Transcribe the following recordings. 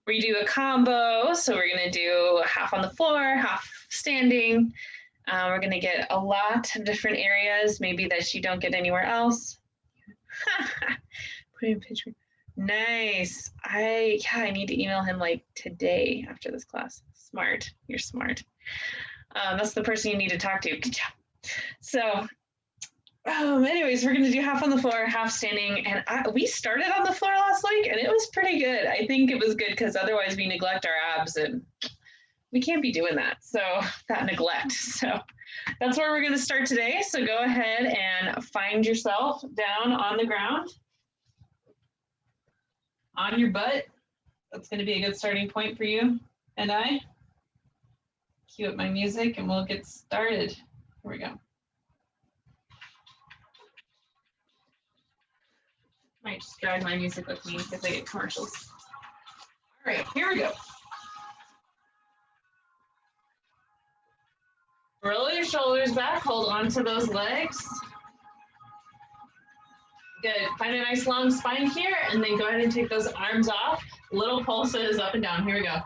We do a combo, so we're gonna do half on the floor, half standing. We're gonna get a lot of different areas, maybe that you don't get anywhere else. Put in a picture. Nice. I need to email him like today after this class. Smart. You're smart. That's the person you need to talk to. Good job. So anyways, we're going to do half on the floor, half standing. And we started on the floor last week and it was pretty good. I think it was good because otherwise we neglect our abs and we can't be doing that. So that neglect. So that's where we're going to start today. So go ahead and find yourself down on the ground, on your butt. That's going to be a good starting point for you and I. Cue up my music and we'll get started. Here we go. Might just drag my music with me because I get commercials. All right, here we go. Roll your shoulders back, hold onto those legs. Good, find a nice long spine here, and then go ahead and take those arms off. Little pulses up and down, here we go.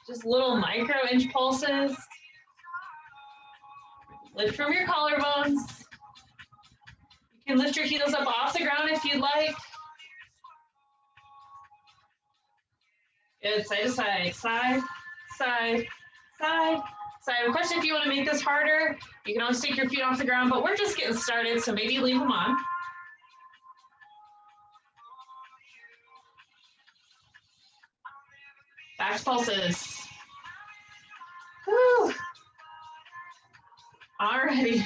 Just little micro inch pulses. Lift from your collarbones. You can lift your heels up off the ground if you'd like. Good, side to side, side, side, side. So I have a question if you want to make this harder. You can always take your feet off the ground, but we're just getting started, so maybe leave them on. Back to pulses. Woo. Alrighty.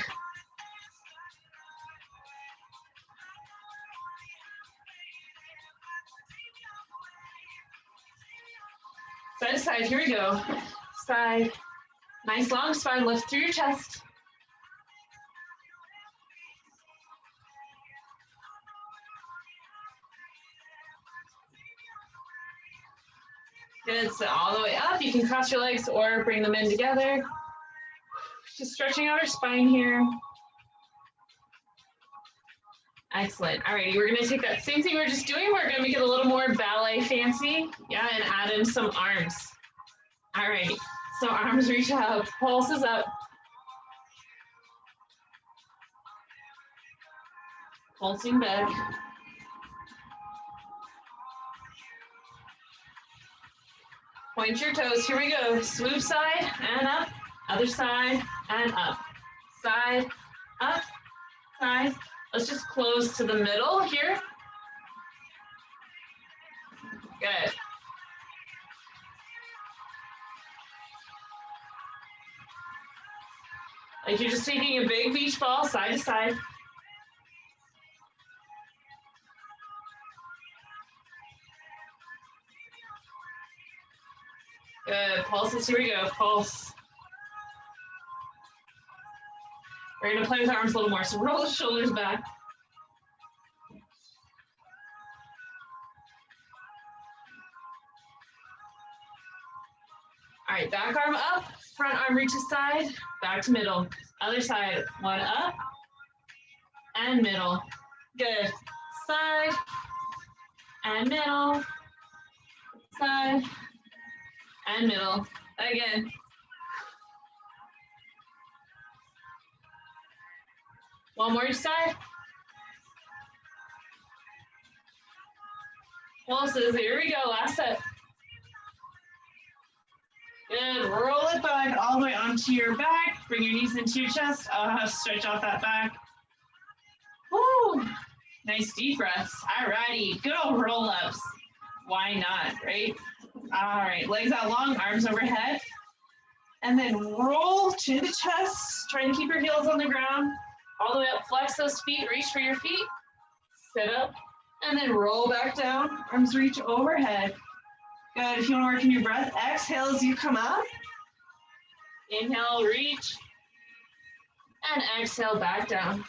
Side to side, here we go. Side. Nice long spine, lift through your chest. Good, so all the way up. You can cross your legs or bring them in together. Just stretching out our spine here. Excellent. All righty, we're gonna take that same thing we were just doing. We're gonna make it a little more ballet fancy. Yeah, and add in some arms. All righty, so arms reach up, pulses up. Pulsing back. Point your toes, here we go. Swoop side and up, other side and up. Side, up, side. Let's just close to the middle here. Good. Like you're just taking a big beach ball side to side. Good, pulses, here we go, pulse. We're gonna play with our arms a little more, so roll the shoulders back. All right, back arm up, front arm reaches side, back to middle. Other side, one up and middle. Good, side and middle, side and middle. Again. One more each side. Pulses, here we go, last set. Good, roll it back all the way onto your back. Bring your knees into your chest. Stretch out that back. Woo! Nice deep breaths. All righty, good old roll-ups. Why not, right? All right, legs out long, arms overhead. And then roll chin to chest. Try and keep your heels on the ground. All the way up, flex those feet, reach for your feet. Sit up, and then roll back down. Arms reach overhead. Good, if you want to work in your breath, exhale as you come up. Inhale, reach. And exhale, back down.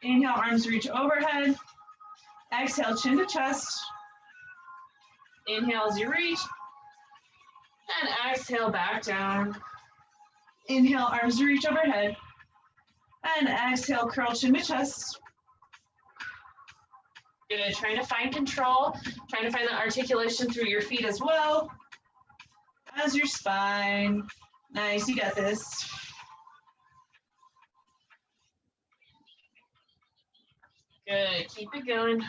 Inhale, arms reach overhead. Exhale, chin to chest. Inhale as you reach. And exhale, back down. Inhale, arms reach overhead. And exhale, curl chin to chest. Good, trying to find control, trying to find the articulation through your feet as well as your spine. Nice, you got this. Good, keep it going.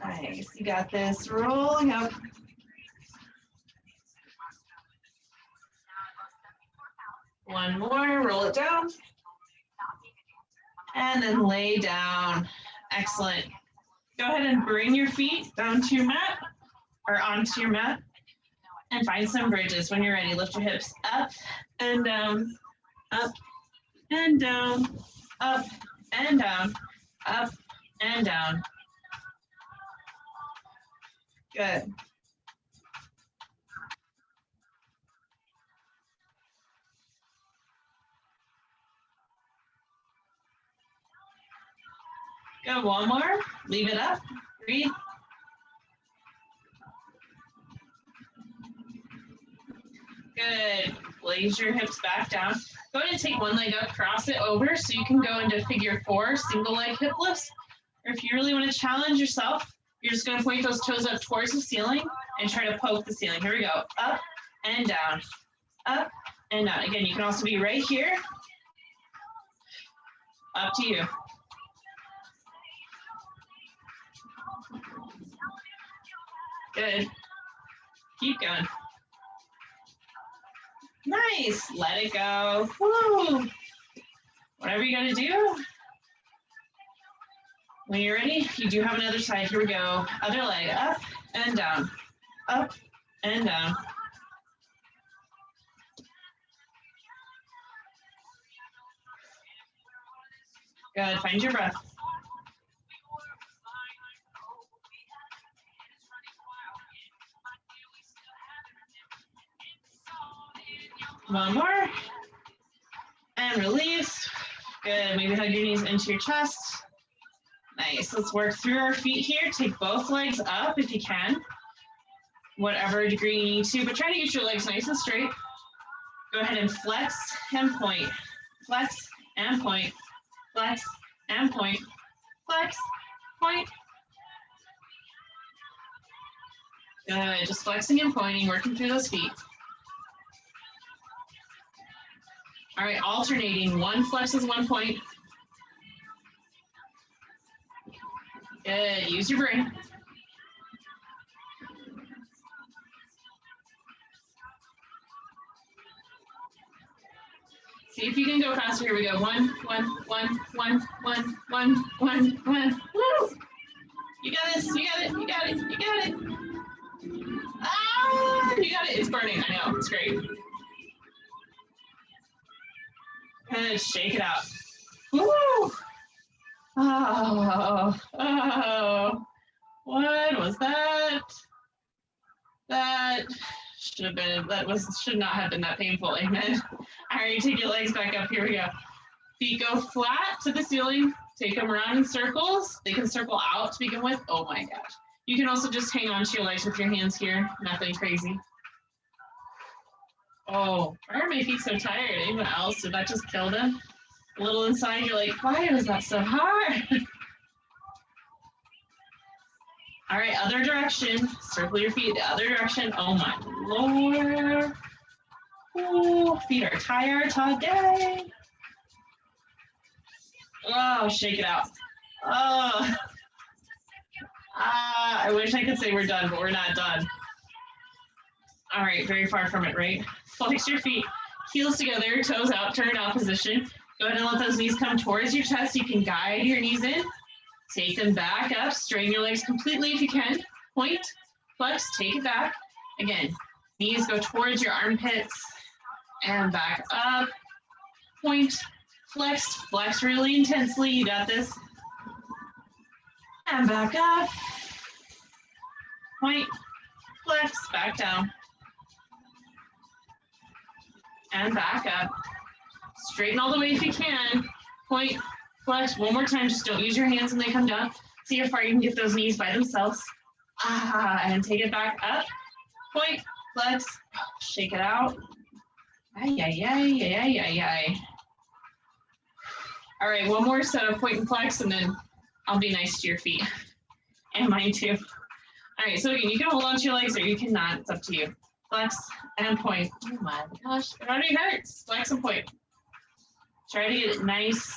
Nice, you got this, rolling up. One more, roll it down. And then lay down. Excellent. Go ahead and bring your feet down to your mat or onto your mat and find some bridges. When you're ready, lift your hips up and down, up and down, up and down, up and down. Good. Good, one more. Leave it up. Breathe. Good. Laze your hips back down. Go ahead and take one leg up, cross it over so you can go into figure 4, single leg hip lifts. Or if you really want to challenge yourself, you're just going to point those toes up towards the ceiling and try to poke the ceiling. Here we go. Up and down. Up and down. Again, you can also be right here. Up to you. Good. Keep going. Nice. Let it go. Woo. Whatever you got to do. When you're ready, you do have another side. Here we go. Other leg. Up and down. Up and down. Good. Find your breath. One more. And release. Good. Maybe hug your knees into your chest. Nice. Let's work through our feet here. Take both legs up if you can. Whatever degree you need to, but try to get your legs nice and straight. Go ahead and flex and point. Flex and point. Flex and point. Flex, point. Good. Just flexing and pointing, working through those feet. All right, alternating. One flexes, one point. Good. Use your brain. See if you can go faster. Here we go. One. Woo! You got this. You got it. You got it. You got it. Ah! You got it. It's burning. I know. It's great. Good. Shake it out. Woo! Oh. What was that? That should not have been that painful. Amen. All right, take your legs back up. Here we go. Feet go flat to the ceiling. Take them around in circles. They can circle out to begin with. Oh my gosh. You can also just hang on to your legs with your hands here. Nothing crazy. Oh, why are my feet so tired? Anyone else? Did that just kill them? A little inside, you're like, why was that so hard? All right, other direction. Circle your feet the other direction. Oh my Lord. Ooh, feet are tired today. Oh, shake it out. Oh. I wish I could say we're done, but we're not done. All right, very far from it, right? Flex your feet, heels together, toes out, turn in opposition. Go ahead and let those knees come towards your chest. You can guide your knees in. Take them back up. Straighten your legs completely if you can. Point, flex, take it back. Again, knees go towards your armpits and back up. Point, flex really intensely. You got this. And back up. Point, flex, back down. And back up. Straighten all the way if you can. Point, flex. One more time. Just don't use your hands when they come down. See how far you can get those knees by themselves. And take it back up. Point, flex. Shake it out. Ay, ay, ay, ay, ay, ay, ay. All right, one more set of point and flex, and then I'll be nice to your feet. And mine too. All right, so again, you can hold on to your legs or you cannot. It's up to you. Flex and point. Oh my gosh, it already hurts. Flex and point. Try to get it nice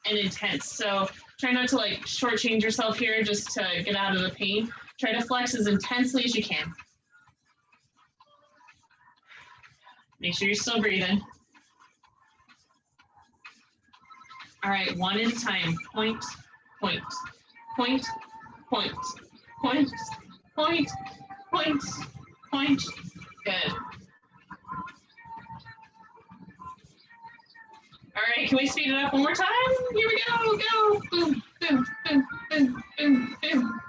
and intense. So try not to like shortchange yourself here just to get out of the pain. Try to flex as intensely as you can. Make sure you're still breathing. All right, one at a time. Point, point, point, point, point, point, point, point. Good. All right, can we speed it up one more time? Here we go, go. Boom, boom, boom, boom, boom, boom.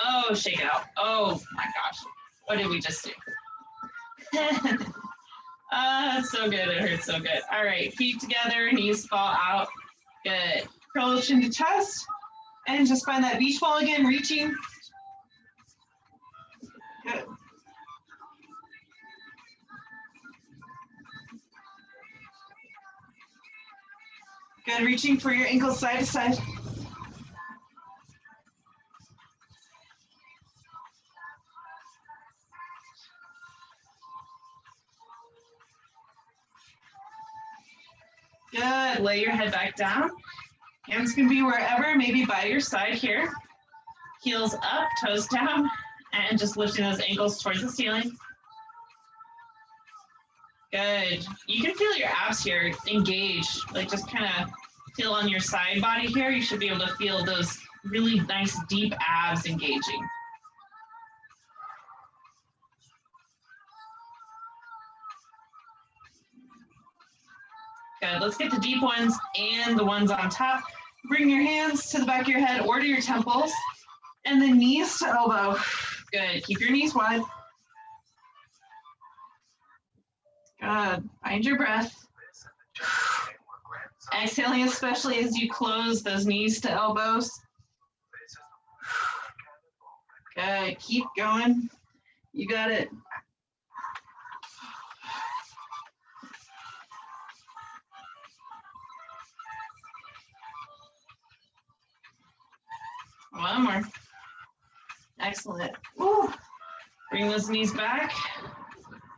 Oh, shake it out. Oh my gosh. What did we just do? So good. It hurts so good. All right, feet together, knees fall out. Good. Curl chin to chest. And just find that beach ball again, reaching. Good. Good, reaching for your ankles side to side. Good, lay your head back down. Hands can be wherever, maybe by your side here. Heels up, toes down, and just lifting those ankles towards the ceiling. Good. You can feel your abs here engage, like just kind of feel on your side body here. You should be able to feel those really nice deep abs engaging. Good. Let's get the deep ones and the ones on top. Bring your hands to the back of your head or to your temples, and then knees to elbow. Good. Keep your knees wide. Good. Find your breath. Exhaling, especially as you close those knees to elbows. Good. Keep going. You got it. One more. Excellent. Woo. Bring those knees back.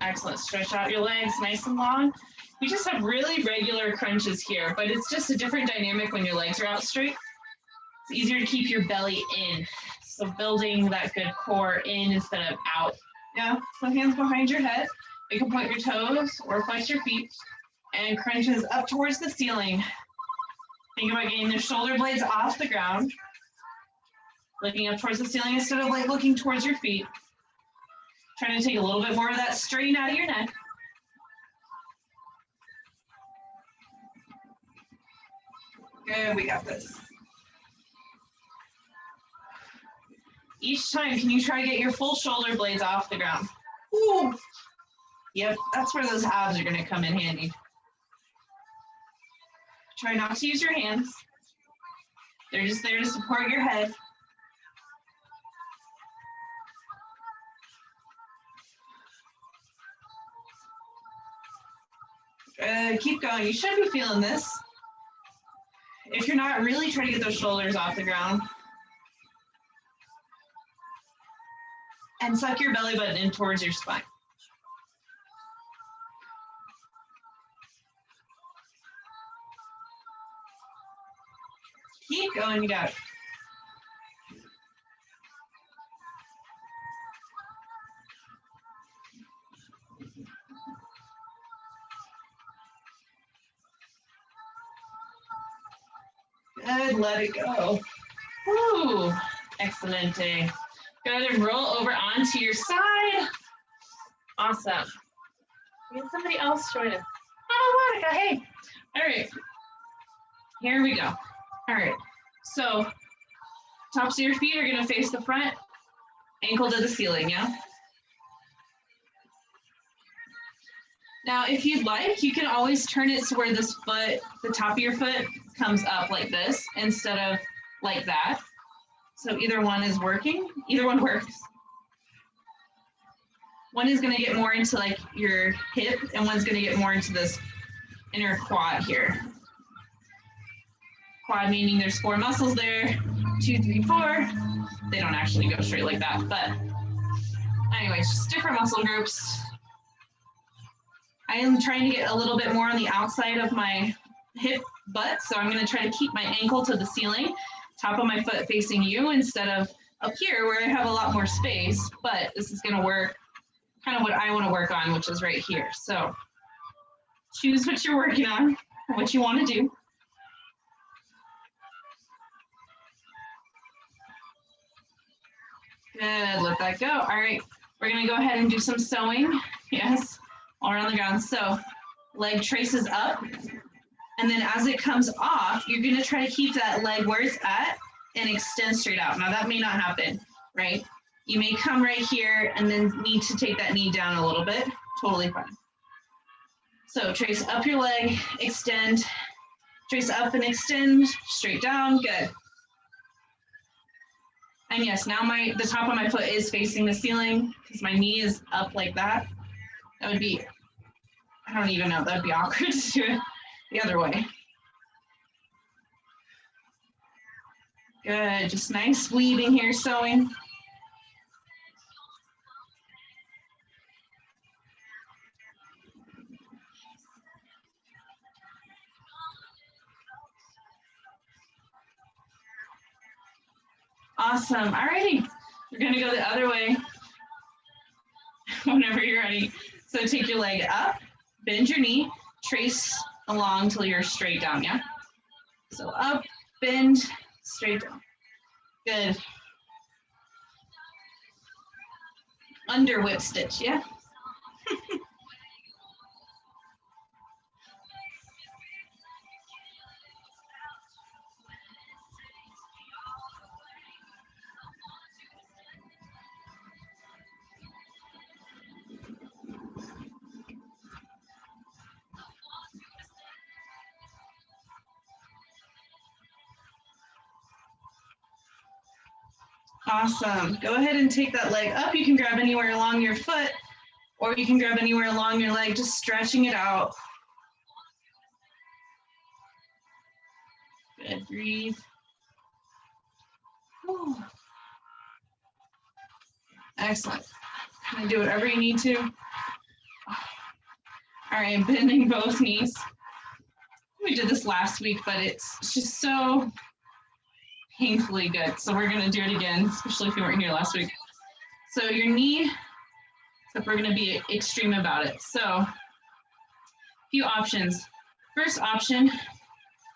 Excellent. Stretch out your legs nice and long. We just have really regular crunches here, but it's just a different dynamic when your legs are out straight. It's easier to keep your belly in. So building that good core in instead of out. Yeah, so hands behind your head. You can point your toes or flex your feet and crunches up towards the ceiling. Think about getting the shoulder blades off the ground. Looking up towards the ceiling instead of like looking towards your feet. Trying to take a little bit more of that strain out of your neck. Good, we got this. Each time, can you try to get your full shoulder blades off the ground? Ooh. Yep, that's where those abs are going to come in handy. Try not to use your hands. They're just there to support your head. Keep going. You should be feeling this. If you're not, really try to get those shoulders off the ground. And suck your belly button in towards your spine. Keep going, you got it. Good, let it go. Woo, excelente. Good, and roll over onto your side. Awesome. We had somebody else join us. Oh, Monica, hey. All right, here we go. All right, so tops of your feet are gonna face the front, ankle to the ceiling, yeah? Now, if you'd like, you can always turn it to where this foot, the top of your foot comes up like this instead of like that. So either one is working, either one works. One is gonna get more into like your hip and one's gonna get more into this inner quad here. Quad meaning there's 4 muscles there, 2, 3, 4. They don't actually go straight like that, but anyways, just different muscle groups. I am trying to get a little bit more on the outside of my hip butt, so I'm gonna try to keep my ankle to the ceiling, top of my foot facing you instead of up here where I have a lot more space, but this is gonna work kind of what I wanna work on, which is right here. So choose what you're working on, or what you wanna do. Good, let that go. All right, we're gonna go ahead and do some sewing. Yes, all around the ground. So leg traces up, and then as it comes off, you're gonna try to keep that leg where it's at and extend straight out. Now that may not happen, right? You may come right here and then need to take that knee down a little bit. Totally fine. So trace up your leg, extend, trace up and extend, straight down, good. And yes, now the top of my foot is facing the ceiling because my knee is up like that. That would be, I don't even know, that'd be awkward to do it the other way. Good, just nice weaving here, sewing. Awesome, all righty. We're gonna go the other way whenever you're ready. So take your leg up, bend your knee, trace along till you're straight down, yeah? So up, bend, straight down. Good. Under whip stitch, yeah? Awesome. Go ahead and take that leg up. You can grab anywhere along your foot, or you can grab anywhere along your leg, just stretching it out. Good, breathe. Whew. Excellent. Kind of do whatever you need to. All right, bending both knees. We did this last week, but it's just so painfully good. So we're gonna do it again, especially if you weren't here last week. So your knee, except we're gonna be extreme about it. So a few options. First option,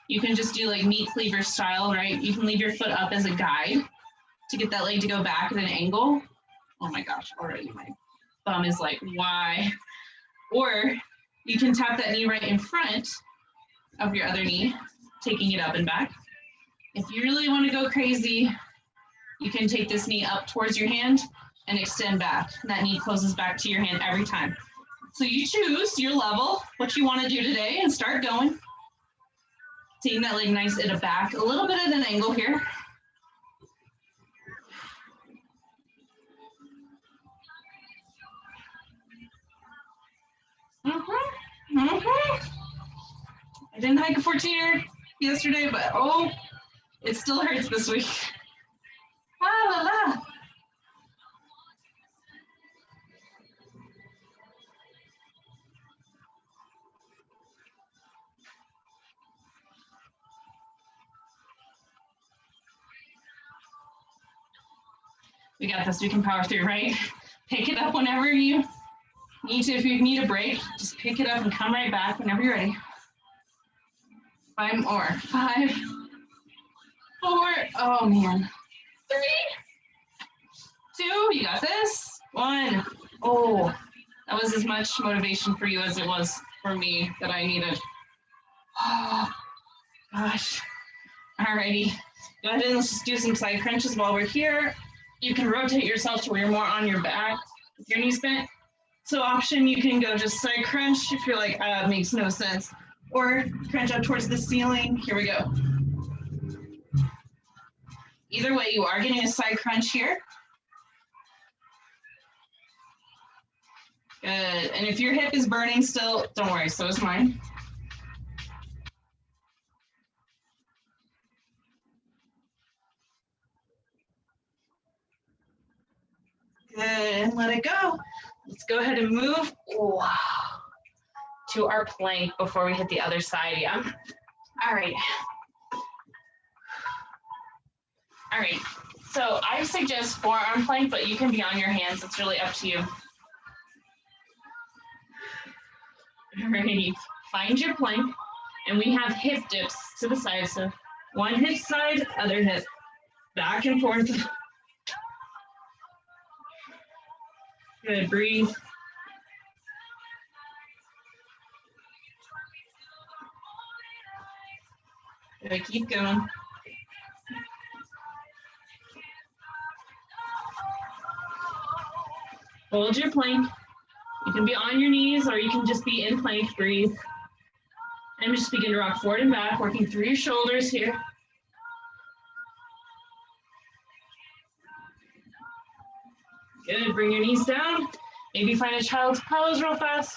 you can just do like meat cleaver style, right? You can leave your foot up as a guide to get that leg to go back at an angle. Oh my gosh, already my thumb is like, why? Or you can tap that knee right in front of your other knee, taking it up and back. If you really want to go crazy, you can take this knee up towards your hand and extend back. And that knee closes back to your hand every time. So you choose your level, what you want to do today, and start going. Taking that leg nice at a back, a little bit at an angle here. I didn't hike a 14er yesterday, but oh, it still hurts this week. Ah, la, la. We got this, we can power through, right? Pick it up whenever you need to. If you need a break, just pick it up and come right back whenever you're ready. 5 more. 5, 4, oh man. 3, 2, you got this. 1, oh, that was as much motivation for you as it was for me that I needed. Oh, gosh. Alrighty, go ahead and let's just do some side crunches while we're here. You can rotate yourself to where you're more on your back with your knees bent. So option, you can go just side crunch if you're like, it makes no sense. Or crunch up towards the ceiling. Here we go. Either way, you are getting a side crunch here. Good, and if your hip is burning still, don't worry, so is mine. and let it go. Let's go ahead and move. Wow. To our plank before we hit the other side. Yeah. All right. All right. So I suggest forearm plank, but you can be on your hands. It's really up to you. All right. Find your plank, and we have hip dips to the side. So one hip side, other hip, back and forth. Good. Breathe. Good. Keep going. Hold your plank. You can be on your knees or you can just be in plank. Breathe. And just begin to rock forward and back, working through your shoulders here. Good. Bring your knees down. Maybe find a child's pose real fast.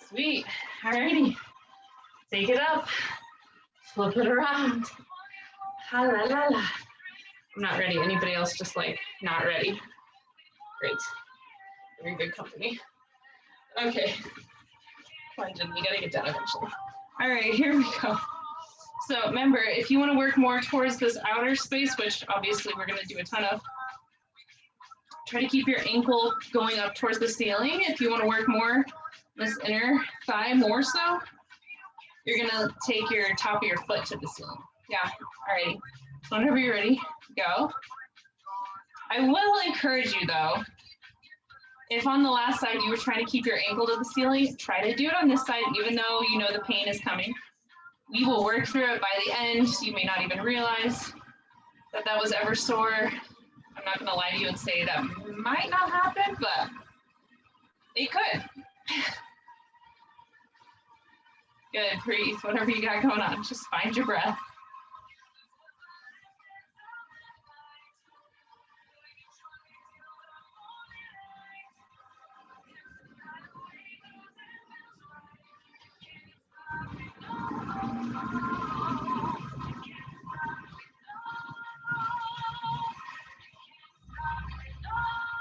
Sweet. All righty. Take it up. Flip it around. Ha la la la. I'm not ready. Anybody else just like not ready? Great. Very good company. Okay. Come on, Jen, we gotta get done eventually. All right, here we go. So remember, if you want to work more towards this outer space, which obviously we're going to do a ton of, try to keep your ankle going up towards the ceiling. If you want to work more this inner thigh more so, you're going to take your top of your foot to the ceiling. Yeah, all right. So whenever you're ready, go. I will encourage you though, if on the last side you were trying to keep your ankle to the ceiling, try to do it on this side, even though you know the pain is coming. We will work through it by the end. You may not even realize that that was ever sore. I'm not going to lie to you and say that might not happen, but it could. Good, breathe, whatever you got going on, just find your breath.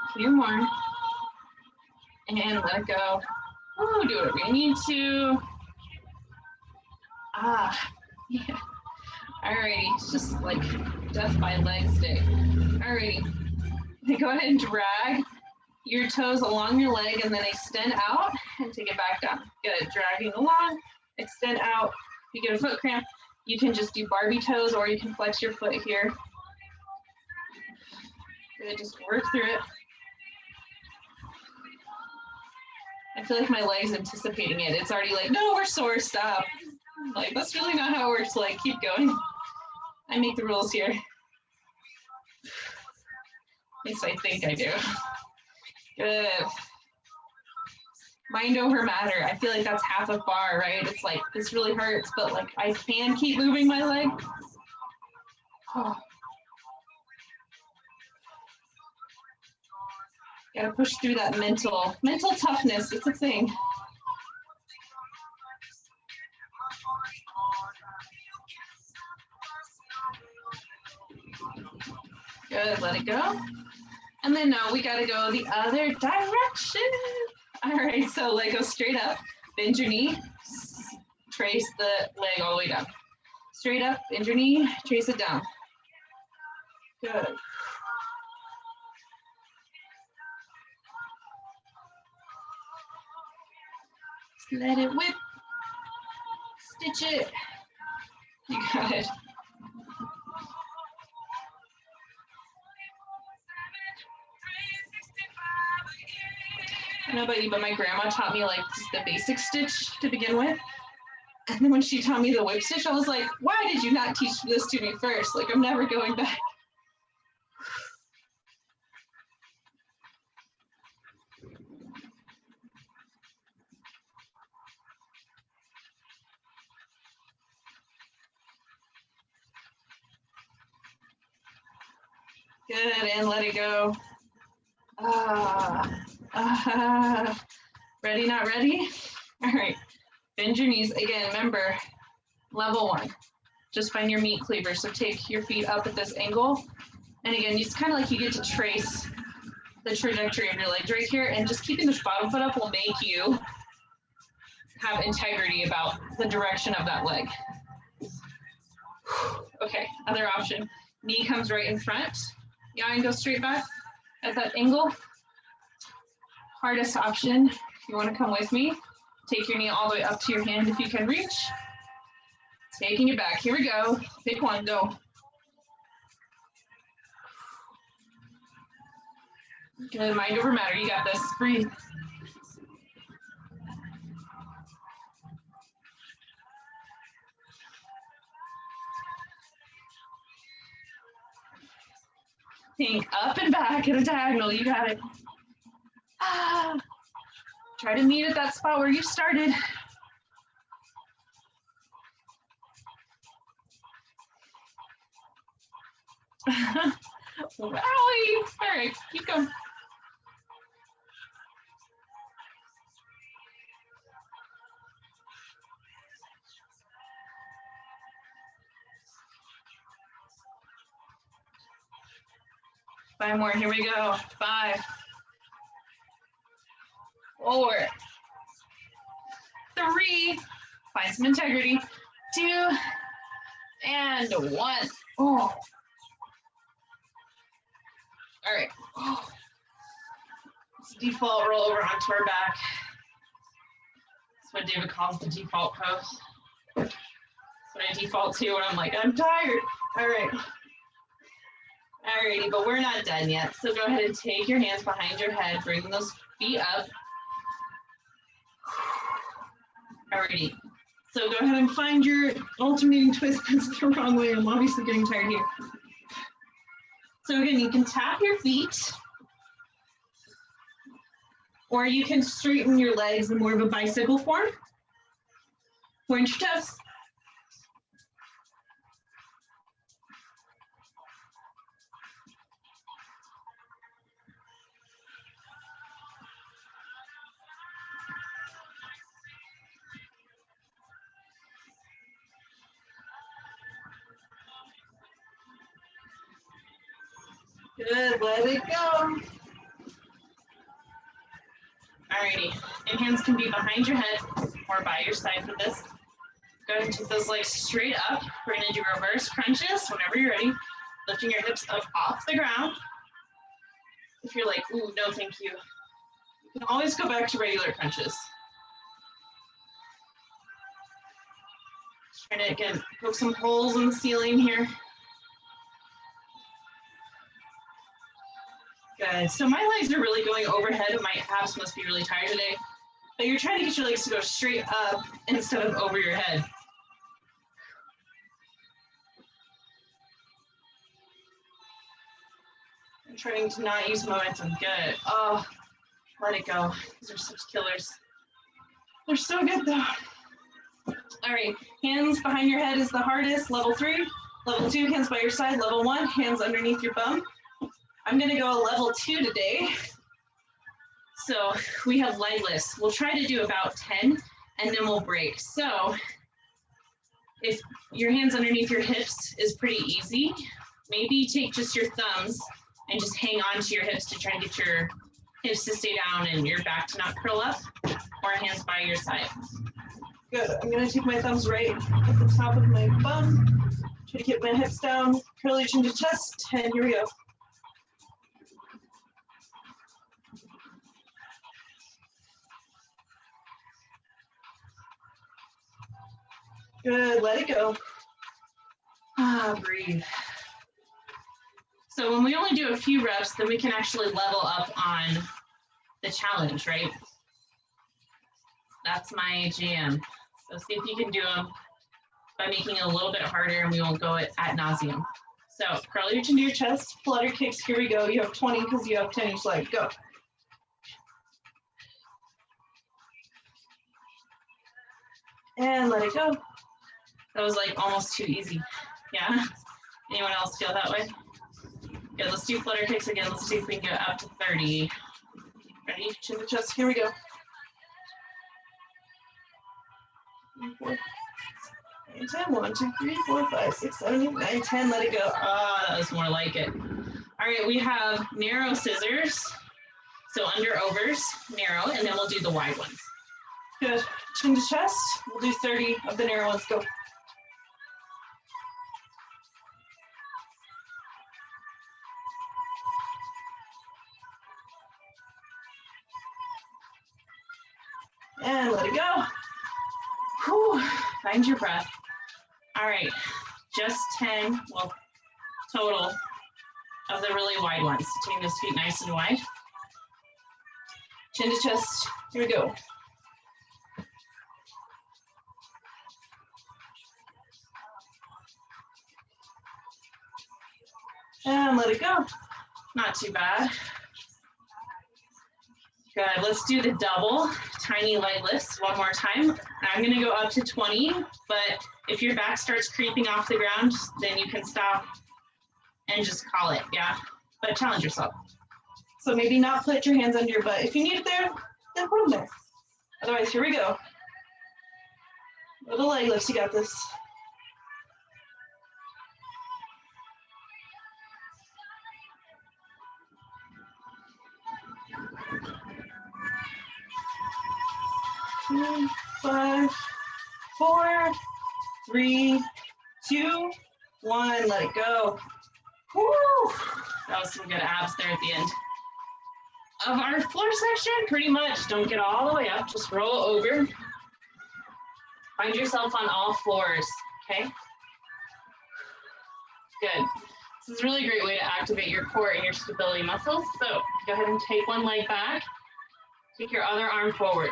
A few more. And let it go. Oh, do whatever you need to. Yeah. Alrighty, it's just like death by leg stick. Alrighty, go ahead and drag your toes along your leg and then extend out and take it back down. Good, dragging along, extend out. If you get a foot cramp, you can just do Barbie toes or you can flex your foot here. Good, just work through it. I feel like my leg's anticipating it. It's already like, no, we're sore, stop. Like, that's really not how it works. Like, keep going. I make the rules here. At least I think I do. Good. Mind over matter. I feel like that's half of bar, right? It's like, this really hurts, but like, I can keep moving my leg. Oh. Gotta push through that mental toughness. It's a thing. Good, let it go. And then now we gotta go the other direction. All right, so leg goes straight up, bend your knee, trace the leg all the way down. Straight up, bend your knee, trace it down. Good. Let it whip, stitch it. You got it. I don't know about you, but my grandma taught me like just the basic stitch to begin with. And then when she taught me the whip stitch, I was like, why did you not teach this to me first? Like, I'm never going back. Good, and let it go. Ready, not ready? All right, bend your knees. Again, remember, Level 1. Just find your meat cleaver. So take your feet up at this angle. And again, it's kind of like you get to trace the trajectory of your legs right here. And just keeping this bottom foot up will make you have integrity about the direction of that leg. Okay, other option. Knee comes right in front. Yeah, and go straight back at that angle. Hardest option, if you want to come with me, take your knee all the way up to your hand if you can reach. Taking it back. Here we go. Pick one, go. Good, mind over matter. You got this. Breathe. Think up and back at a diagonal. You got it. Ah. Try to meet at that spot where you started. Wowie. All right, keep going. Five more, here we go. 5, 4, 3, find some integrity. 2, and 1. Oh. All right. Oh. Let's default roll over onto our back. That's what David calls the default pose. That's what I default to when I'm like, I'm tired. All right. Alrighty, but we're not done yet. So go ahead and take your hands behind your head, bring those feet up. Alrighty. So go ahead and find your alternating twist. That's the wrong way. I'm obviously getting tired here. So again, you can tap your feet, or you can straighten your legs in more of a bicycle form. Point your toes. Good, let it go. Alrighty, and hands can be behind your head or by your side for this. Go ahead and take those legs straight up. We're gonna do reverse crunches whenever you're ready. Lifting your hips up off the ground. If you're like, ooh, no thank you, you can always go back to regular crunches. Just trying to, again, poke some holes in the ceiling here. Good, so my legs are really going overhead, and my abs must be really tired today. But you're trying to get your legs to go straight up instead of over your head. I'm trying to not use momentum, good. Oh, let it go, these are such killers. They're so good though. All right, hands behind your head is the hardest, level 3. Level 2, hands by your side. Level 1, hands underneath your bum. I'm gonna go a level 2 today. So we have legless. We'll try to do about 10 and then we'll break. So if your hands underneath your hips is pretty easy, maybe take just your thumbs and just hang on to your hips to try and get your hips to stay down and your back to not curl up, or hands by your side. Good, I'm gonna take my thumbs right at the top of my bum, try to get my hips down, curl your chin to chest, and here we go. Good, let it go. Ah, breathe. So when we only do a few reps, then we can actually level up on the challenge, right? That's my jam. So see if you can do them by making it a little bit harder, and we won't go ad nauseum. So curl your chin to your chest, flutter kicks, here we go. You have 20 because you have 10 each leg, go. And let it go. That was like almost too easy. Yeah? Anyone else feel that way? Good, let's do flutter kicks again. Let's see if we can go up to 30. Ready? Chin to chest, here we go. 4, 9, 10. 1, 2, 3, 4, 5, 6, 7, 8, 9, 10. Let it go. Ah, that was more like it. All right, we have narrow scissors. So under overs, narrow, and then we'll do the wide ones. Good. Chin to chest. We'll do 30 of the narrow ones. Go. And let it go. Whew. Find your breath. All right, just 10, well, total of the really wide ones. Taking those feet nice and wide. Chin to chest. Here we go. And let it go. Not too bad. Good. Let's do the double tiny light lifts one more time. I'm going to go up to 20, but if your back starts creeping off the ground, then you can stop and just call it. Yeah. But challenge yourself. So maybe not put your hands under your butt. If you need it there, then put them there. Otherwise, here we go. Little leg lifts. You got this. Two, 5, 4, 3, 2, 1. Let it go. Woo! That was some good abs there at the end of our floor section. Pretty much. Don't get all the way up. Just roll over. Find yourself on all fours. Okay. Good. This is a really great way to activate your core and your stability muscles. So go ahead and take one leg back. Take your other arm forward.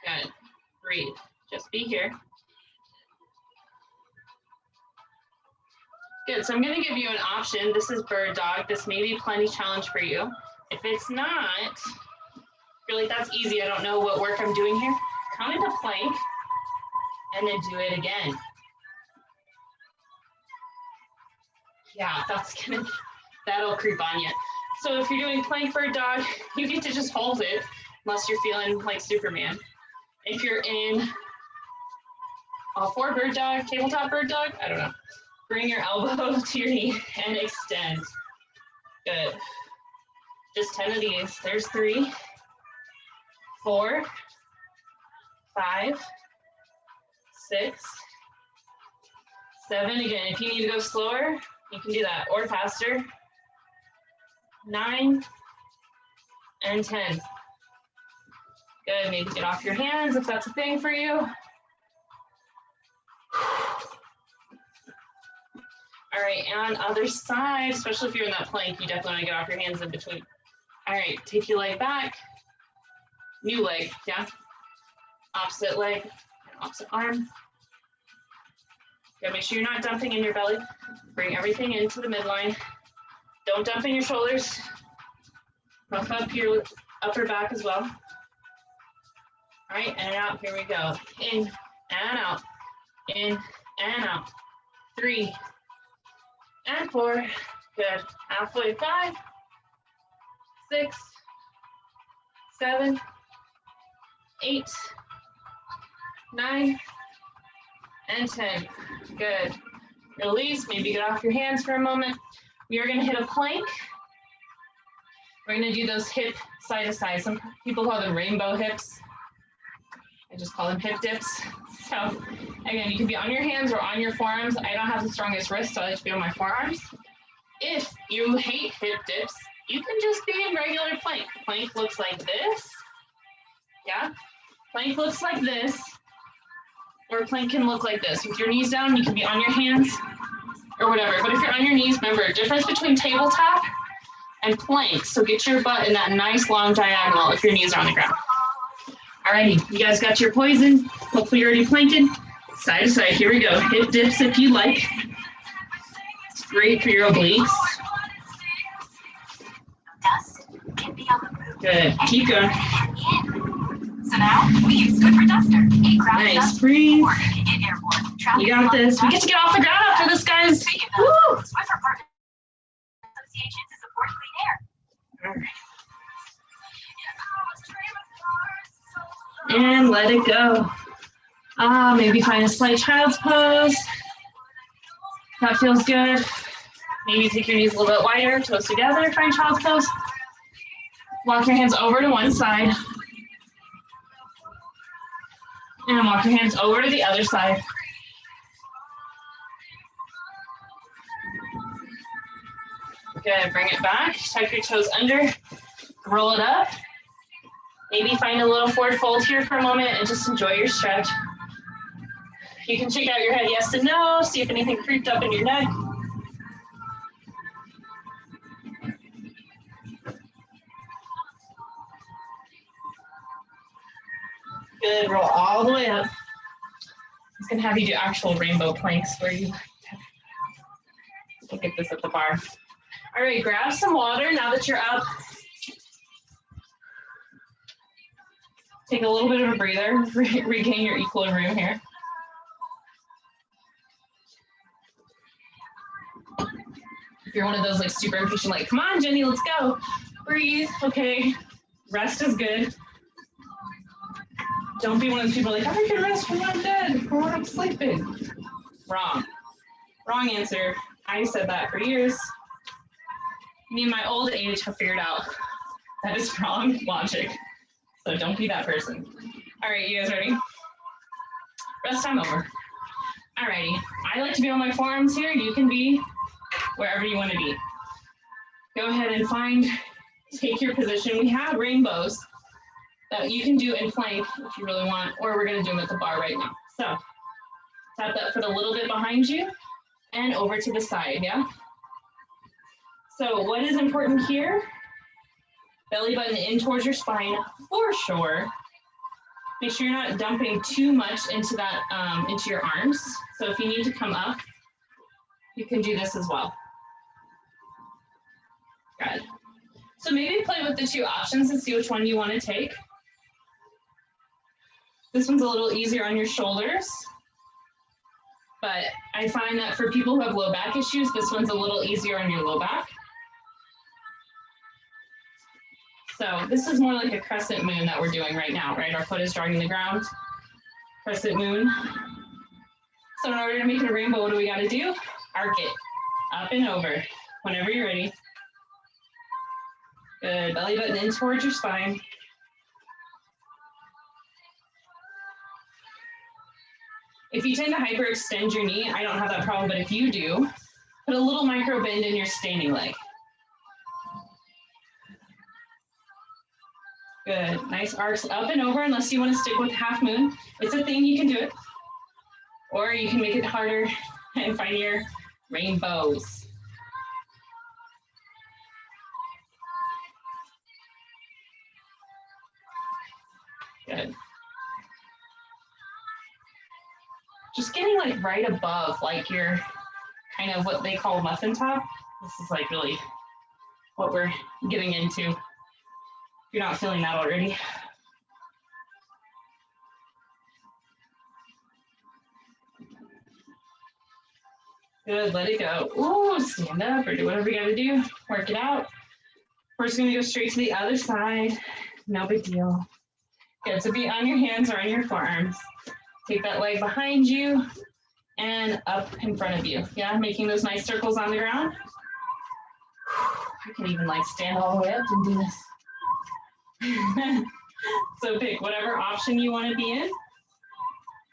Good. Breathe. Just be here. Good. So I'm going to give you an option. This is bird dog. This may be plenty challenge for you. If it's not, you're like, that's easy. I don't know what work I'm doing here. Come into plank and then do it again. Yeah, that'll creep on you. So if you're doing plank bird dog, you get to just hold it unless you're feeling like Superman. If you're in all four bird dog, tabletop bird dog, I don't know. Bring your elbow to your knee and extend. Good. Just 10 of these. There's 3, 4, 5, 6, 7. Again, if you need to go slower, you can do that, or faster. 9 and 10. Good, maybe get off your hands if that's a thing for you. All right, and other side, especially if you're in that plank, you definitely want to get off your hands in between. All right, take your leg back. New leg, yeah. Opposite leg, opposite arm. Good, make sure you're not dumping in your belly. Bring everything into the midline. Don't dump in your shoulders. Puff up your upper back as well. All right, in and out, here we go. In and out, in and out. 3 and 4, good. Halfway, 5, 6, 7, 8, 9, and 10. Good. Release, maybe get off your hands for a moment. We are gonna hit a plank. We're gonna do those hip side to side. Some people call them rainbow hips. I just call them hip dips. So again, you can be on your hands or on your forearms. I don't have the strongest wrist, so I just be on my forearms. If you hate hip dips, you can just be in regular plank. Plank looks like this. Yeah, plank looks like this. Or plank can look like this. With your knees down, you can be on your hands or whatever. But if you're on your knees, remember, difference between tabletop and plank. So get your butt in that nice long diagonal if your knees are on the ground. Alrighty, you guys got your poison. Hopefully you're already planking. Side to side, here we go. Hip dips if you like. It's great for your obliques. Good, keep going. So now we use good for duster. Nice, breathe. You got this. We get to get off the ground after this, guys. Woo! Swiffer Partner Association to support clean air. All right. And let it go. Maybe find a slight child's pose. That feels good. Maybe take your knees a little bit wider, toes together, find child's pose. Walk your hands over to one side. And walk your hands over to the other side. Good, bring it back, tuck your toes under, roll it up. Maybe find a little forward fold here for a moment and just enjoy your stretch. You can shake out your head yes and no, see if anything creeped up in your neck. Good, roll all the way up. I'm gonna have you do actual rainbow planks where you look at this at the bar. All right, grab some water now that you're up. Take a little bit of a breather, regain your equilibrium here. If you're one of those like super impatient, like, come on, Jenny, let's go. Breathe, okay. Rest is good. Don't be one of those people like, I can rest when I'm dead or when I'm sleeping. Wrong. Wrong answer. I said that for years. Me in my old age have figured out that is wrong logic. So don't be that person. All right, you guys ready? Rest time over. All righty. I like to be on my forearms here. You can be wherever you want to be. Go ahead and take your position. We have rainbows that you can do in plank if you really want, or we're going to do them at the bar right now. So tap that foot a little bit behind you and over to the side, yeah? So what is important here? Belly button in towards your spine for sure. Make sure you're not dumping too much into that, into your arms. So if you need to come up, you can do this as well. Good. So maybe play with the two options and see which one you want to take. This one's a little easier on your shoulders, but I find that for people who have low back issues, this one's a little easier on your low back. So this is more like a crescent moon that we're doing right now, right? Our foot is dragging the ground, crescent moon. So in order to make it a rainbow, what do we got to do? Arc it up and over whenever you're ready. Good, belly button in towards your spine. If you tend to hyperextend your knee, I don't have that problem, but if you do, put a little micro bend in your standing leg. Good, nice arcs up and over, unless you want to stick with half moon. It's a thing, you can do it. Or you can make it harder and find your rainbows. Good. Just getting like right above, like your kind of what they call muffin top. This is like really what we're getting into. If you're not feeling that already. Good, let it go. Ooh, stand up or do whatever you gotta do. Work it out. We're just gonna go straight to the other side. No big deal. Good, so be on your hands or on your forearms. Take that leg behind you and up in front of you. Yeah, making those nice circles on the ground. I can even like stand all the way up and do this. So pick whatever option you want to be in.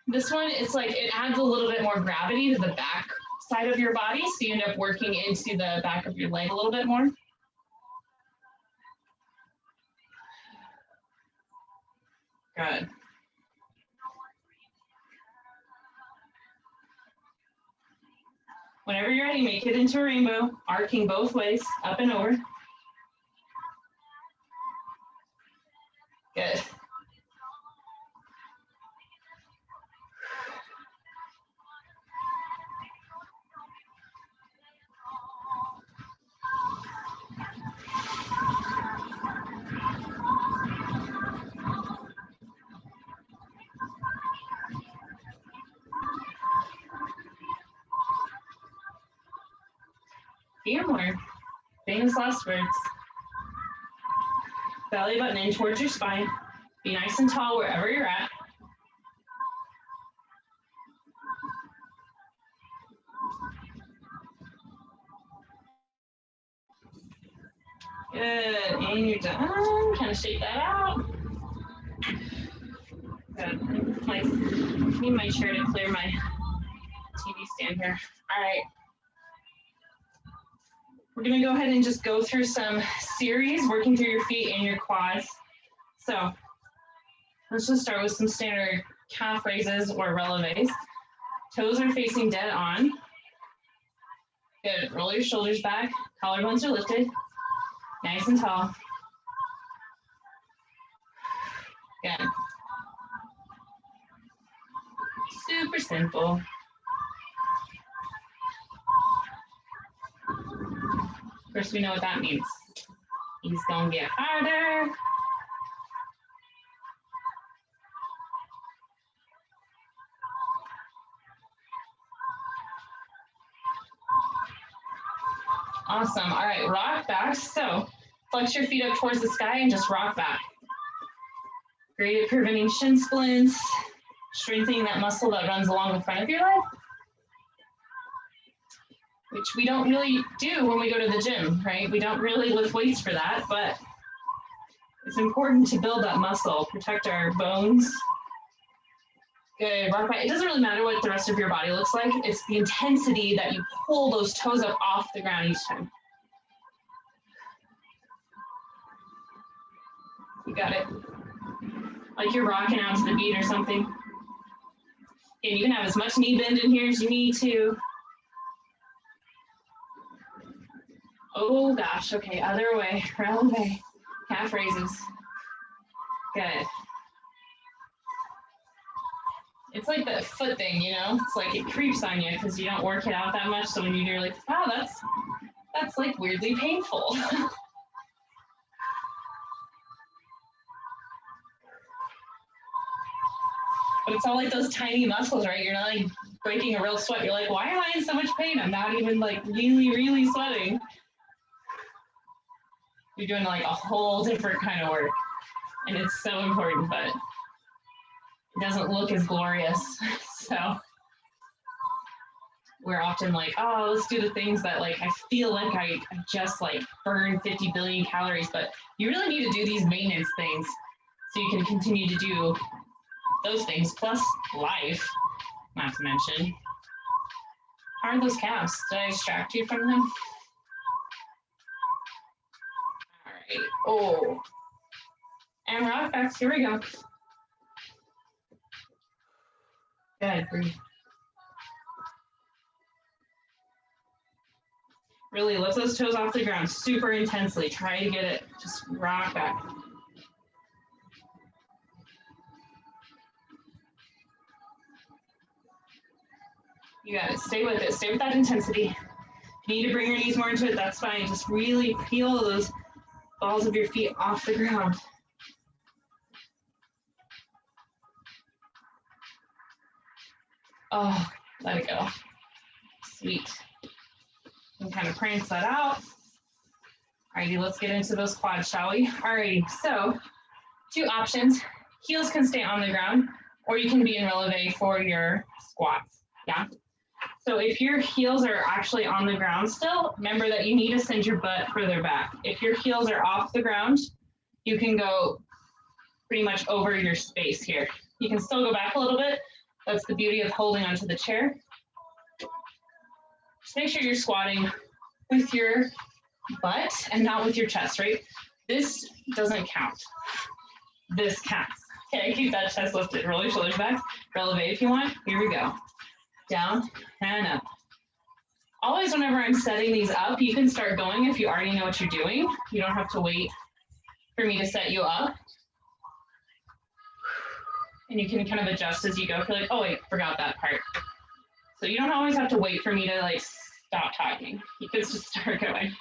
This one, it's like it adds a little bit more gravity to the back side of your body, so you end up working into the back of your leg a little bit more. Good. Whenever you're ready, make it into a rainbow, arcing both ways, up and over. Good. Few more. Famous last words. Belly button in towards your spine. Be nice and tall wherever you're at. Good, and you're done. Kind of shake that out. Good. I need my chair to clear my TV stand here. All right. We're gonna go ahead and just go through some series, working through your feet and your quads. So let's just start with some standard calf raises or releves. Toes are facing dead on. Good, roll your shoulders back, collarbones are lifted, nice and tall. Good. Super simple. Of course, we know what that means. He's gonna get harder. Awesome. All right, rock back. So flex your feet up towards the sky and just rock back. Great at preventing shin splints, strengthening that muscle that runs along the front of your leg, which we don't really do when we go to the gym, right? We don't really lift weights for that, but it's important to build that muscle, protect our bones. Good, rock back. It doesn't really matter what the rest of your body looks like. It's the intensity that you pull those toes up off the ground each time. You got it. Like you're rocking out to the beat or something. And you can have as much knee bend in here as you need to. Oh gosh, okay, other way, releve, calf raises. Good. It's like the foot thing, you know? It's like it creeps on you because you don't work it out that much. So when you're like, wow, that's like weirdly painful. But it's all like those tiny muscles, right? You're not like breaking a real sweat. You're like, why am I in so much pain? I'm not even like really, really sweating. You're doing like a whole different kind of work. And it's so important, but it doesn't look as glorious. So we're often like, oh, let's do the things that like I feel like I just like burn 50 billion calories, but you really need to do these maintenance things so you can continue to do those things plus life, not to mention. How are those calves? Did I distract you from them? All right. Oh. And rock backs. Here we go. Good. Breathe. Really lift those toes off the ground super intensely. Try to get it. Just rock back. You got it. Stay with it. Stay with that intensity. If you need to bring your knees more into it, that's fine. Just really peel those balls of your feet off the ground. Oh, let it go. Sweet. And kind of prance that out. Alrighty, let's get into those quads, shall we? Alrighty, so 2 options. Heels can stay on the ground, or you can be in releve for your squats, yeah? So if your heels are actually on the ground still, remember that you need to send your butt further back. If your heels are off the ground, you can go pretty much over your space here. You can still go back a little bit. That's the beauty of holding onto the chair. Just make sure you're squatting with your butt and not with your chest, right? This doesn't count. This counts. Okay, keep that chest lifted. Roll your shoulders back. Releve if you want. Here we go. Down and up. Always whenever I'm setting these up, you can start going if you already know what you're doing. You don't have to wait for me to set you up. And you can kind of adjust as you go. If you're like, oh wait, forgot that part. So you don't always have to wait for me to like stop talking. You can just start going.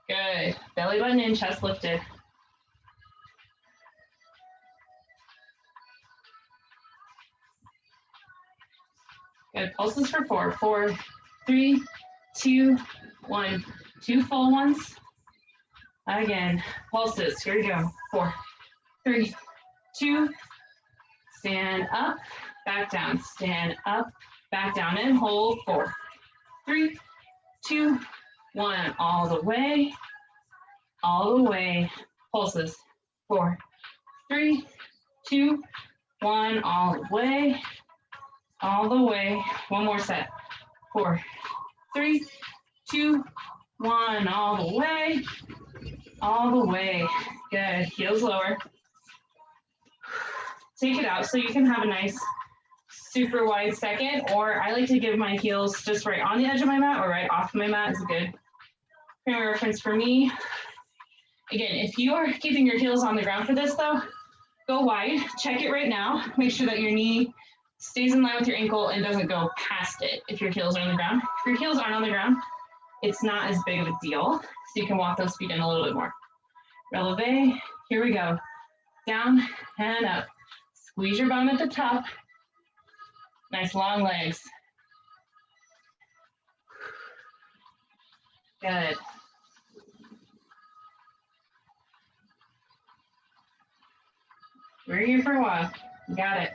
Good. Belly button in, chest lifted. Good. Pulses for 4. 4, 3, 2, 1. 2 full ones. Again. Pulses. Here we go. 4, 3, 2. Stand up, back down. Stand up, back down, and hold. 4, 3, 2, 1, all the way, all the way. Pulses. 4, 3, 2, 1, all the way, all the way. One more set. 4, 3, 2, 1, all the way, all the way. Good. Heels lower. Take it out so you can have a nice super wide second, or I like to give my heels just right on the edge of my mat or right off my mat is a good frame of reference for me. Again, if you are keeping your heels on the ground for this though, go wide, check it right now, make sure that your knee stays in line with your ankle and doesn't go past it if your heels are on the ground. If your heels aren't on the ground, it's not as big of a deal, so you can walk those feet in a little bit more. Releve, here we go. Down and up. Squeeze your bum at the top. Nice long legs. Good. We're here for a while. You got it.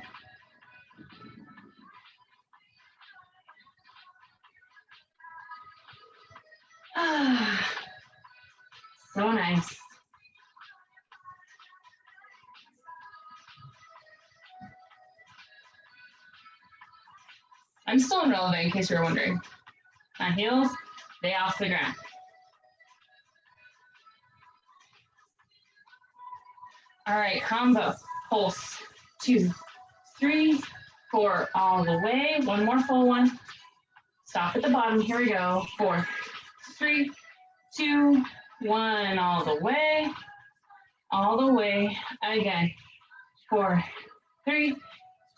So nice. I'm still in releve in case you're wondering. My heels, they off the ground. All right, combo. Pulse. 2, 3, 4, all the way. One more full one. Stop at the bottom. Here we go. 4, 3, 2, 1, all the way. All the way. Again. 4, 3,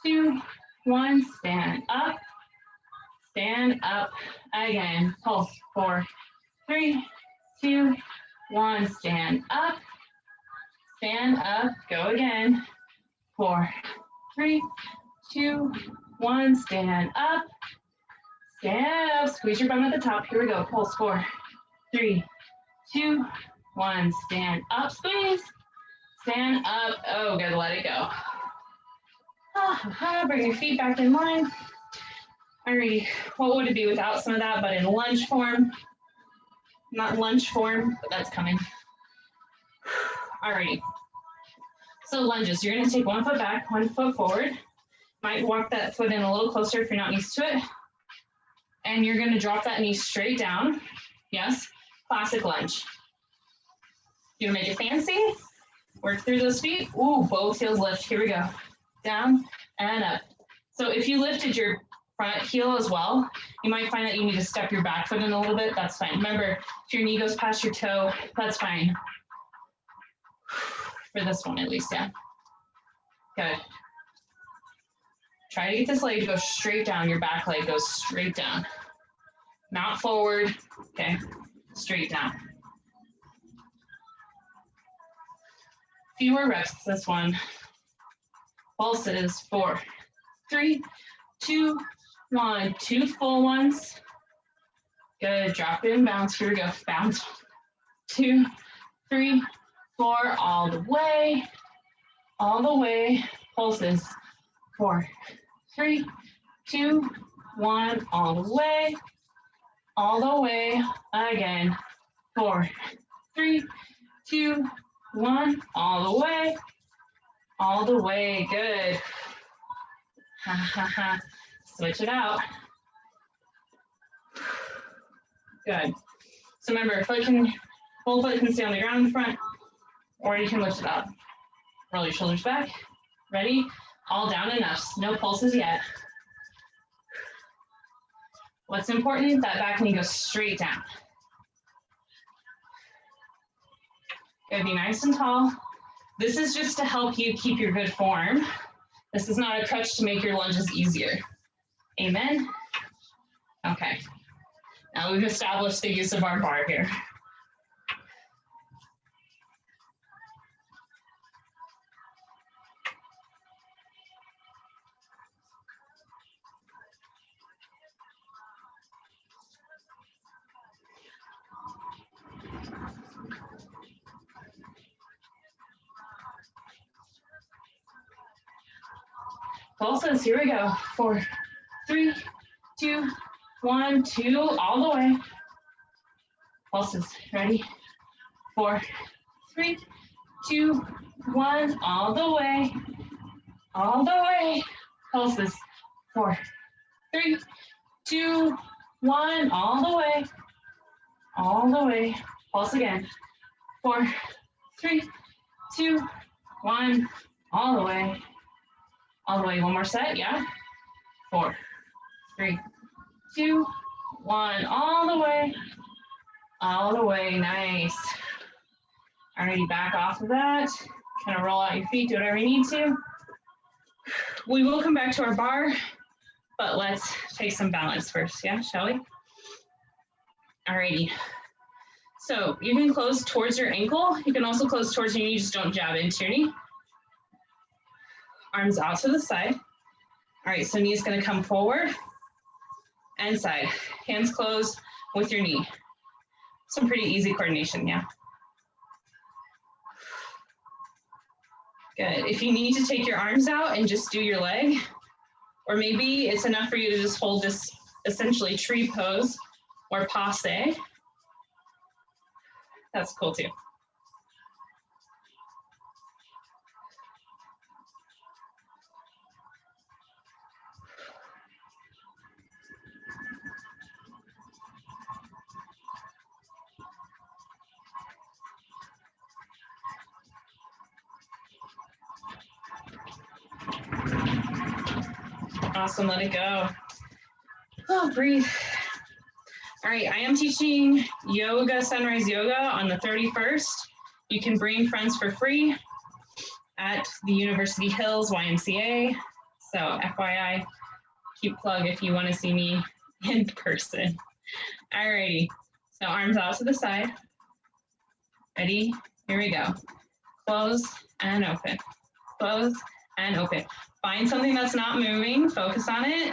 2, 1. Stand up. Stand up. Again. Pulse. 4, 3, 2, 1. Stand up. Stand up. Go again. 4, 3, 2, 1. Stand up. Stand up. Squeeze your bum at the top. Here we go. Pulse. 4, 3, 2, 1. Stand up. Squeeze. Stand up. Oh, good. Let it go. Bring your feet back in line. Alrighty. What would it be without some of that, but in lunge form? Not lunge form, but that's coming. Alrighty. So lunges, you're gonna take 1 foot back, 1 foot forward. Might walk that foot in a little closer if you're not used to it. And you're gonna drop that knee straight down. Yes, classic lunge. You wanna make it fancy? Work through those feet. Ooh, both heels lift. Here we go. Down and up. So if you lifted your front heel as well, you might find that you need to step your back foot in a little bit. That's fine. Remember, if your knee goes past your toe, that's fine. For this one at least, yeah. Good. Try to get this leg to go straight down. Your back leg goes straight down. Not forward, okay, straight down. Fewer reps this one. Pulses. 4, 3, 2, 1. 2 full ones. Good, drop it and bounce. Here we go, bounce. 2, 3, 4, all the way. All the way. Pulses. 4, 3, 2, 1, all the way. All the way. Again. 4, 3, 2, 1, all the way. All the way. Good. Ha ha ha. Switch it out. Good. So remember, whole foot can stay on the ground in the front, or you can lift it up. Roll your shoulders back. Ready? All down and up. No pulses yet. What's important? That back knee goes straight down. Gotta be nice and tall. This is just to help you keep your good form. This is not a crutch to make your lunges easier. Amen? Okay. Now we've established the use of our bar here. Pulses, here we go. 4, 3, 2, 1, 2, all the way. Pulses. Ready? 4, 3, 2, 1. All the way. All the way. Pulses. 4, 3, 2, 1. All the way. All the way. Pulse again. 4, 3, 2, 1. All the way. All the way. One more set. Yeah. 4, 3, 2, 1. All the way. All the way. Nice. Alrighty, back off of that. Kind of roll out your feet, do whatever you need to. We will come back to our bar, but let's take some balance first, yeah, shall we? Alrighty. So you can close towards your ankle. You can also close towards your knee, just don't jab into your knee. Arms out to the side. All right, so knee is gonna come forward and side. Hands closed with your knee. Some pretty easy coordination, yeah. Good. If you need to take your arms out and just do your leg, or maybe it's enough for you to just hold this essentially tree pose or passe, that's cool too. Awesome, let it go. Oh, breathe. All right, I am teaching yoga, sunrise yoga on the 31st. You can bring friends for free at the University Hills YMCA. So FYI, keep plug if you want to see me in person. All righty, so arms out to the side. Ready? Here we go. Close and open. Close and open. Find something that's not moving, focus on it.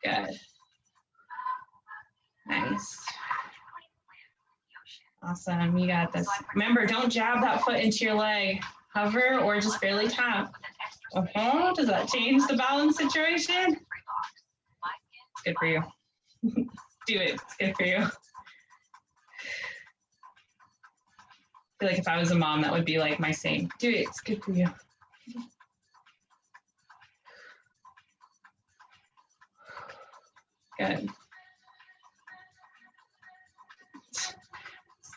Good. Nice. Awesome, you got this. Remember, don't jab that foot into your leg. Hover or just barely tap. Okay, does that change the balance situation? It's good for you. Do it, it's good for you. I feel like if I was a mom, that would be like my saying. Do it, it's good for you. Good.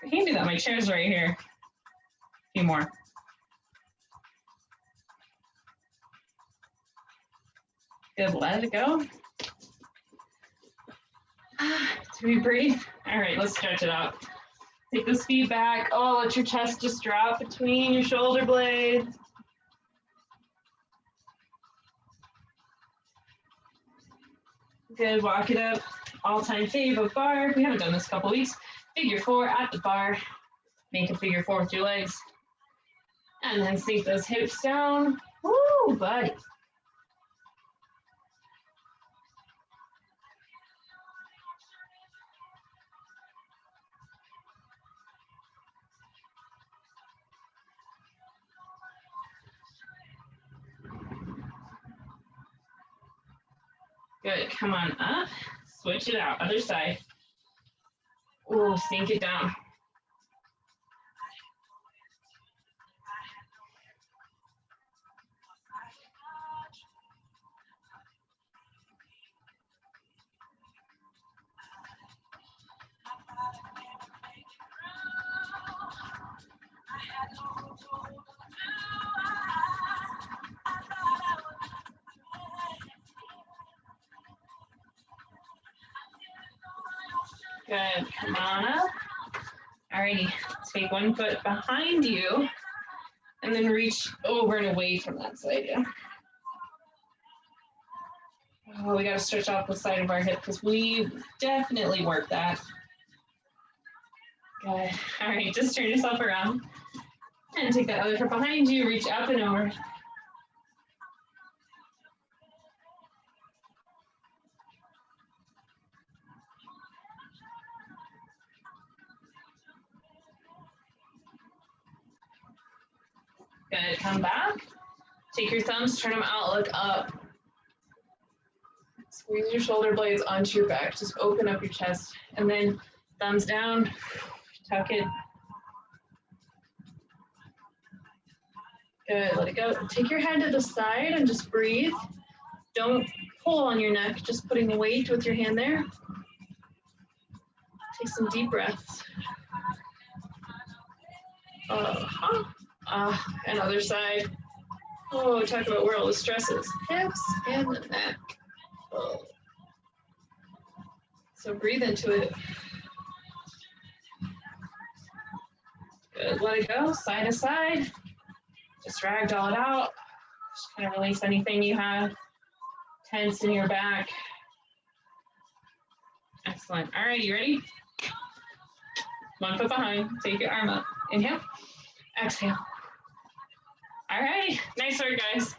I can't do that, my chair's right here. A few more. Good, let it go. Do we breathe? All right, let's stretch it out. Take those feet back. Oh, let your chest just drop between your shoulder blades. Good, walk it up. All-time fave of bar. We haven't done this a couple weeks. Figure 4 at the bar. Make a figure 4 with your legs. And then sink those hips down. Woo, buddy. Good, come on up. Switch it out, other side. Ooh, sink it down. Good, come on up. Alrighty, take one foot behind you and then reach over and away from that side, yeah. Oh, we gotta stretch off the side of our hip because we definitely work that. Good, all right, just turn yourself around and take that other foot behind you, reach up and over. Good, come back. Take your thumbs, turn them out, look up. Squeeze your shoulder blades onto your back. Just open up your chest. And then Thumbs down, tuck it. Good, let it go. Take your hand to the side and just breathe. Don't pull on your neck, just putting weight with your hand there. Take some deep breaths. And other side. Oh, talk about where all the stress is. Hips and the neck. Oh. So breathe into it. Good, let it go, side to side. Just ragdoll it out. Just kind of release anything you have tense in your back. Excellent. All right, you ready? 1 foot behind. Take your arm up. Inhale. Exhale. All right. Nice work, guys.